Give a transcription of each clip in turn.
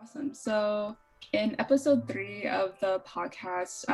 Awesome. So, in episode 3 of the podcast,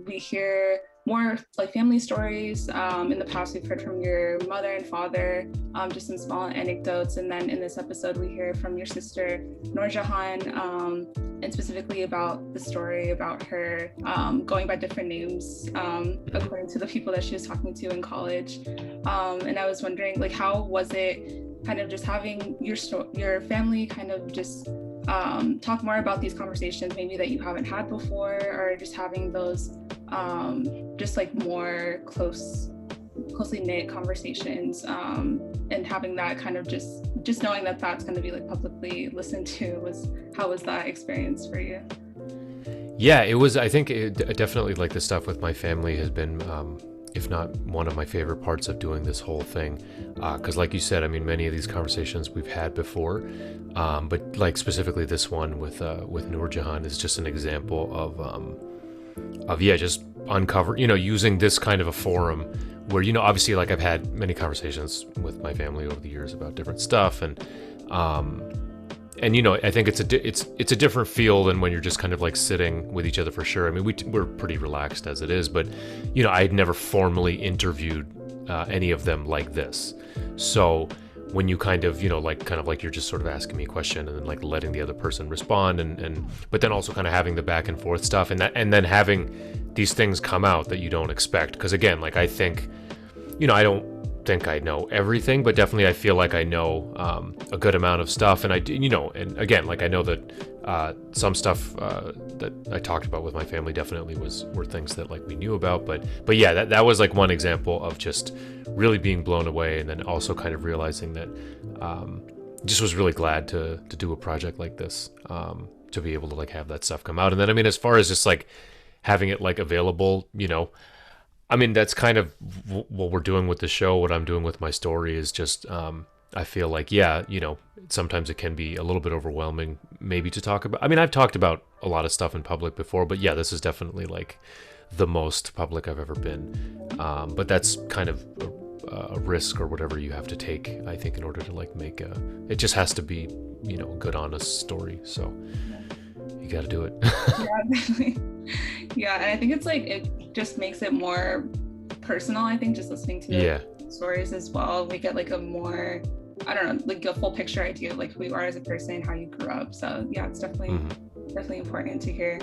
we hear more like family stories. In the past, we've heard from your mother and father, just some small anecdotes. And then in this episode, we hear from your sister, Noorjahan, and specifically about the story about her going by different names according to the people that she was talking to in college. And I was wondering, like, how was it kind of just having your family kind of just talk more about these conversations maybe that you haven't had before, or just having those just like more closely knit conversations, and having that kind of just knowing that that's going to be like publicly listened to. How was that experience for you? Yeah, it was. I think definitely like the stuff with my family has been if not one of my favorite parts of doing this whole thing, because like you said, I mean, many of these conversations we've had before, but like specifically this one with Noorjahan is just an example of just uncover, using this kind of a forum where, obviously, like, I've had many conversations with my family over the years about different stuff, and I think it's a different feel than when you're just kind of like sitting with each other, for sure. I mean, we're pretty relaxed as it is, but I had never formally interviewed any of them like this. So when you kind of you're just sort of asking me a question and then like letting the other person respond, but then also kind of having the back and forth stuff, and then having these things come out that you don't expect. Because again, like, I think, I don't think I know everything, but definitely I feel like I know a good amount of stuff, and and again, like, I know that some stuff that I talked about with my family definitely were things that like we knew about, but yeah, that was like one example of just really being blown away, and then also kind of realizing that just was really glad to do a project like this, to be able to like have that stuff come out. And then, I mean, as far as just like having it like available, I mean, that's kind of what we're doing with the show. What I'm doing with my story is just, I feel like, sometimes it can be a little bit overwhelming maybe to talk about. I mean, I've talked about a lot of stuff in public before, but yeah, this is definitely like the most public I've ever been. But that's kind of a risk or whatever you have to take, I think, in order to like it just has to be, a good, honest story. So you got to do it. Yeah, definitely. Yeah, and I think it's like it just makes it more personal. I think just listening to the stories as well, we get like a more, I don't know, like a full picture idea of like who you are as a person, how you grew up. So yeah, it's definitely important to hear.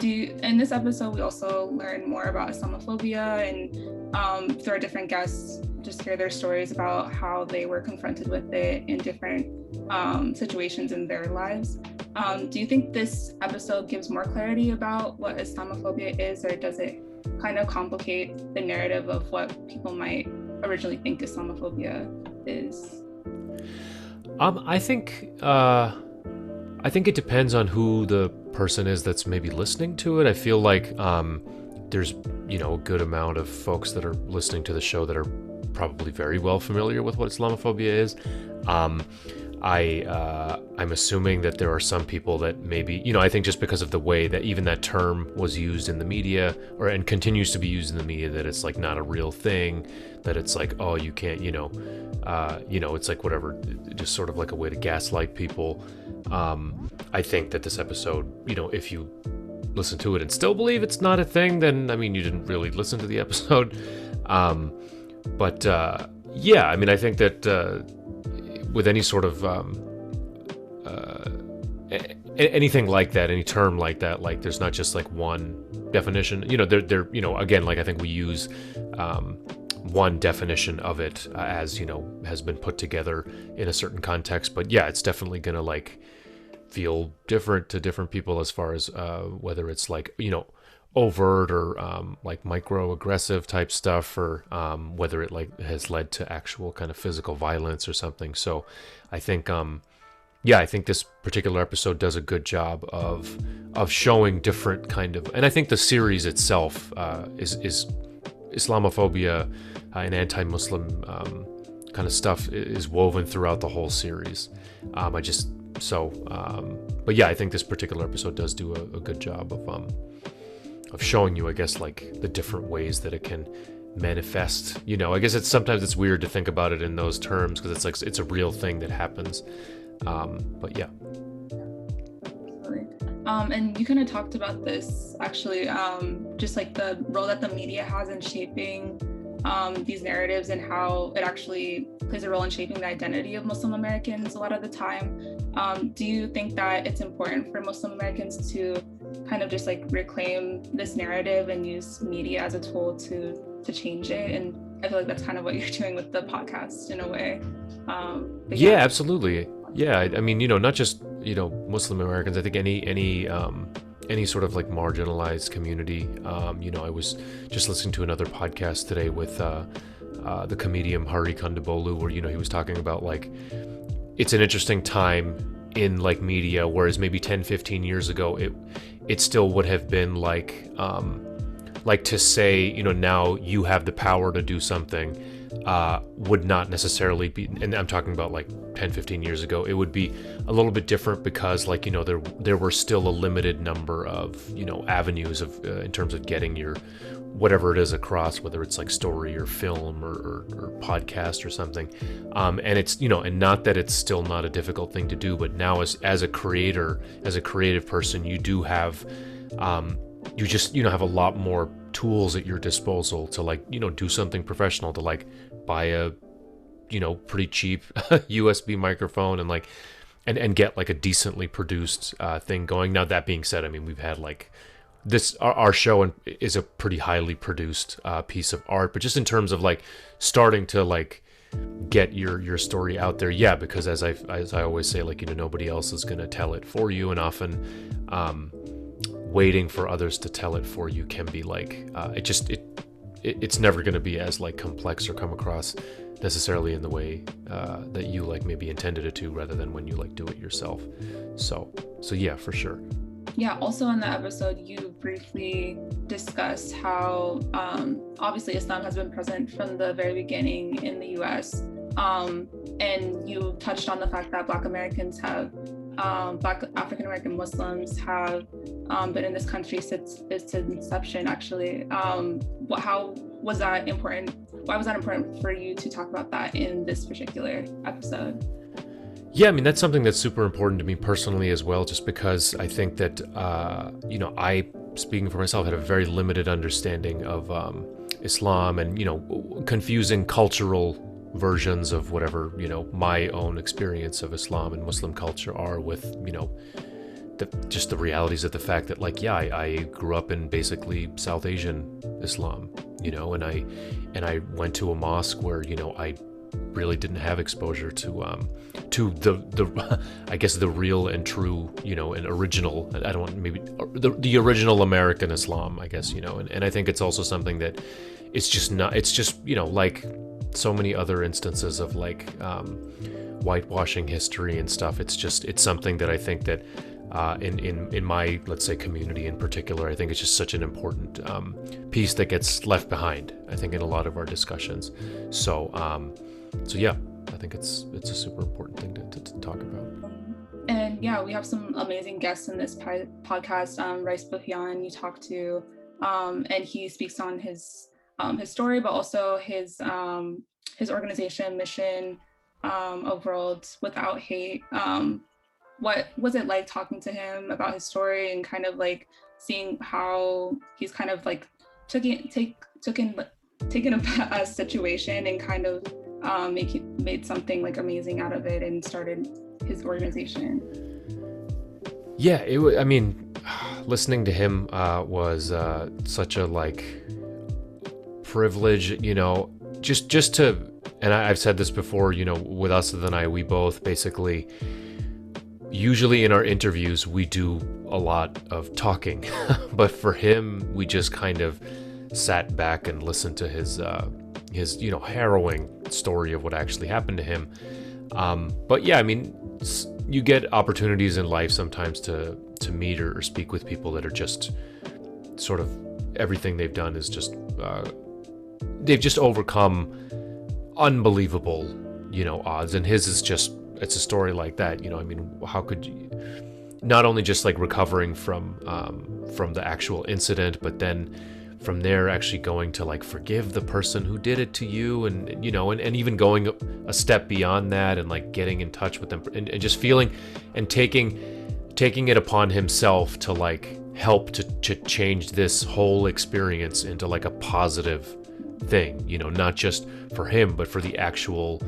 In this episode, we also learn more about Islamophobia, and through our different guests, just hear their stories about how they were confronted with it in different situations in their lives. Do you think this episode gives more clarity about what Islamophobia is, or does it kind of complicate the narrative of what people might originally think Islamophobia is? I think it depends on who the person is that's maybe listening to it. I feel like there's a good amount of folks that are listening to the show that are probably very well familiar with what Islamophobia is. I'm assuming that there are some people that maybe, I think just because of the way that even that term was used in the media, and continues to be used in the media, that it's like not a real thing, that it's like, oh, you can't, it's like whatever, just sort of like a way to gaslight people. I think that this episode, if you listen to it and still believe it's not a thing, then, I mean, you didn't really listen to the episode. Yeah, I mean, I think that with any sort of anything like that, any term like that, like there's not just like one definition. There again, like I think we use one definition of it as has been put together in a certain context. But yeah, it's definitely gonna like feel different to different people as far as whether it's like overt or like microaggressive type stuff, or whether it like has led to actual kind of physical violence or something. So I think I think this particular episode does a good job of showing different kind of, and I think the series itself is Islamophobia and anti-Muslim kind of stuff is woven throughout the whole series. But yeah, I think this particular episode does do a good job of showing you, I guess, like the different ways that it can manifest. I guess sometimes it's weird to think about it in those terms because it's like it's a real thing that happens. But yeah. And you kind of talked about this actually, just like the role that the media has in shaping these narratives and how it actually plays a role in shaping the identity of Muslim Americans a lot of the time. Do you think that it's important for Muslim Americans to kind of just like reclaim this narrative and use media as a tool to change it? And I feel like that's kind of what you're doing with the podcast in a way. Yeah, absolutely. Yeah, I mean, not just, Muslim Americans. I think any sort of like marginalized community. I was just listening to another podcast today with the comedian Hari Kondabolu, where, he was talking about like, it's an interesting time in like media, whereas maybe 10, 15 years ago, it still would have been like to say, now you have the power to do something, would not necessarily be, and I'm talking about like 10, 15 years ago, it would be a little bit different because like, there were still a limited number of, avenues of, in terms of getting your, whatever it is across, whether it's like story or film or podcast or something. And it's, and not that it's still not a difficult thing to do, but now as a creator, as a creative person, you do have, you just, have a lot more tools at your disposal to like, do something professional, to like buy a, pretty cheap USB microphone and like, and get like a decently produced thing going. Now, that being said, I mean, we've had like this, our show is a pretty highly produced piece of art, but just in terms of like starting to like get your story out there. Yeah. Because as I always say, like, nobody else is going to tell it for you. And often, waiting for others to tell it for you can be like, it's never going to be as like complex or come across necessarily in the way that you like maybe intended it to, rather than when you like do it yourself. So yeah, for sure. Yeah, also in the episode, you briefly discussed how obviously Islam has been present from the very beginning in the US. And you touched on the fact that Black Americans have, Black African American Muslims have been in this country since its inception, actually. How was that important? Why was that important for you to talk about that in this particular episode? Yeah, I mean, that's something that's super important to me personally as well, just because I think that, I, speaking for myself, had a very limited understanding of Islam and, confusing cultural versions of whatever, my own experience of Islam and Muslim culture are with, just the realities of the fact that, like, yeah, I grew up in basically South Asian Islam, and I went to a mosque where, I really didn't have exposure to the I guess the real and true, and original, I don't want, maybe the original American Islam, I guess, and I think it's also something that it's just like so many other instances of like whitewashing history and stuff. It's something that I think that in my, let's say, community in particular, I think it's just such an important piece that gets left behind, I think, in a lot of our discussions. So yeah, I think it's a super important thing to talk about. And yeah, we have some amazing guests in this podcast. Bukian, you talked to, and he speaks on his story, but also his organization mission of World Without Hate. What was it like talking to him about his story and kind of like seeing how he's kind of like taken a situation and kind of made something like amazing out of it and started his organization? Yeah, I mean, listening to him was such a like privilege, just to, and I've said this before, with us and I, we both basically, usually in our interviews, we do a lot of talking, but for him, we just kind of sat back and listened to his harrowing story of what actually happened to him. But yeah, I mean, you get opportunities in life sometimes to meet or speak with people that are just sort of, everything they've done is just, they've just overcome unbelievable, odds. And his is just, it's a story like that, I mean, how could you, not only just like recovering from the actual incident, but then from there actually going to like forgive the person who did it to you, and and even going a step beyond that and like getting in touch with them and just feeling and taking taking it upon himself to like help to change this whole experience into like a positive thing, you know, not just for him, but for the actual,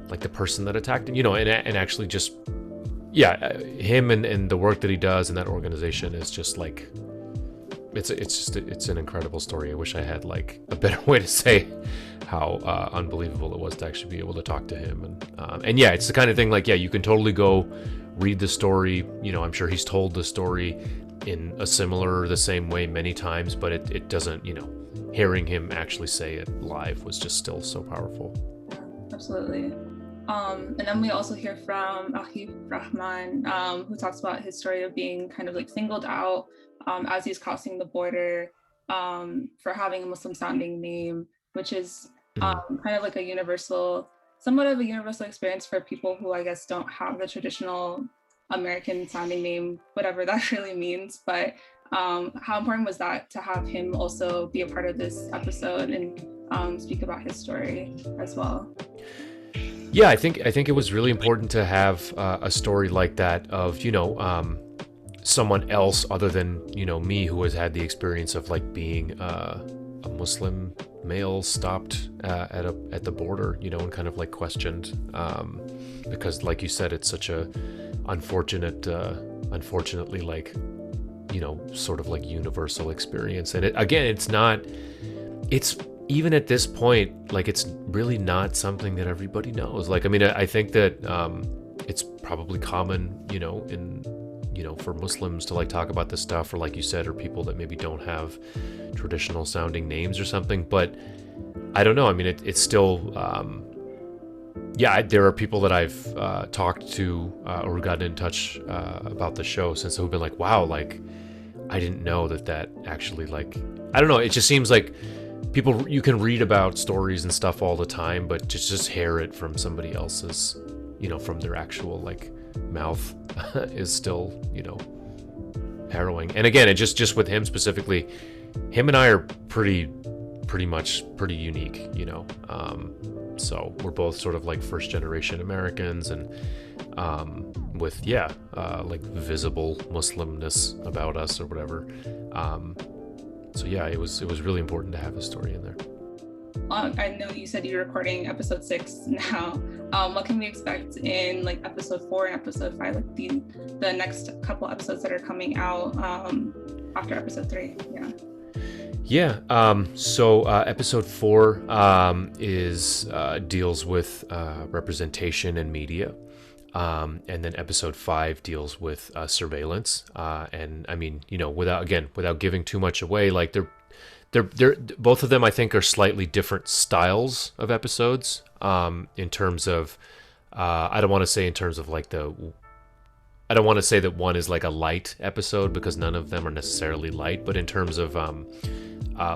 like the person that attacked him, you know, and actually just, yeah, him and the work that he does in that organization is just like, it's an incredible story. I wish I had like a better way to say how unbelievable it was to actually be able to talk to him. And yeah, it's the kind of thing like, yeah, you can totally go read the story. You know, I'm sure he's told the story in a similar, the same way many times, but it doesn't, you know, hearing him actually say it live was just still so powerful. Absolutely. And then we also hear from Rahman, who talks about his story of being kind of like singled out as he's crossing the border for having a Muslim sounding name, which is kind of like somewhat of a universal experience for people who I guess don't have the traditional American sounding name, whatever that really means. But how important was that to have him also be a part of this episode and speak about his story as well? Yeah, I think it was really important to have a story like that of, you know, someone else other than, you know, me, who has had the experience of like being a Muslim male stopped at the border, you know, and kind of like questioned, because like you said, it's such a unfortunately like, you know, sort of like universal experience. And it's even at this point, like it's really not something that everybody knows. Like, I mean, I think that it's probably common, you know, for Muslims to like talk about this stuff, or like you said, or people that maybe don't have traditional sounding names or something. But I don't know. I mean, it's still, yeah, there are people that I've talked to or gotten in touch about the show since, who've been like, wow, like I didn't know that actually, like, I don't know. It just seems like people, you can read about stories and stuff all the time, but just hear it from somebody else's, you know, from their actual like mouth is still, you know, harrowing. And again, it just with him specifically, him and I are pretty unique, you know. So we're both sort of like first generation Americans, and with like visible Muslimness about us or whatever. So yeah, it was really important to have a story in there. I know you said you're recording episode 6 now. What can we expect in like episode 4 and episode 5, like the next couple episodes that are coming out after episode 3? So episode 4 deals with representation in media. And then episode 5 deals with surveillance. And I mean, you know, without giving too much away, like they're both of them, I think, are slightly different styles of episodes. In terms of, I don't want to say in terms of like I don't want to say that one is like a light episode, because none of them are necessarily light, but in terms of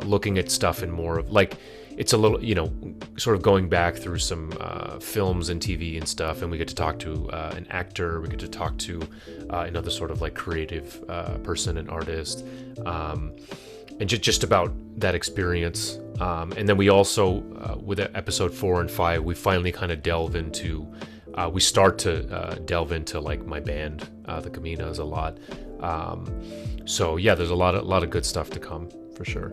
looking at stuff in more of like, it's a little, you know, sort of going back through some films and TV and stuff, and we get to talk to an actor, we get to talk to another sort of like creative person, an artist, and just about that experience. And then we also, with episode 4 and 5, we finally kind of we start to delve into like my band, the Caminas, a lot. So yeah, there's a lot of good stuff to come for sure.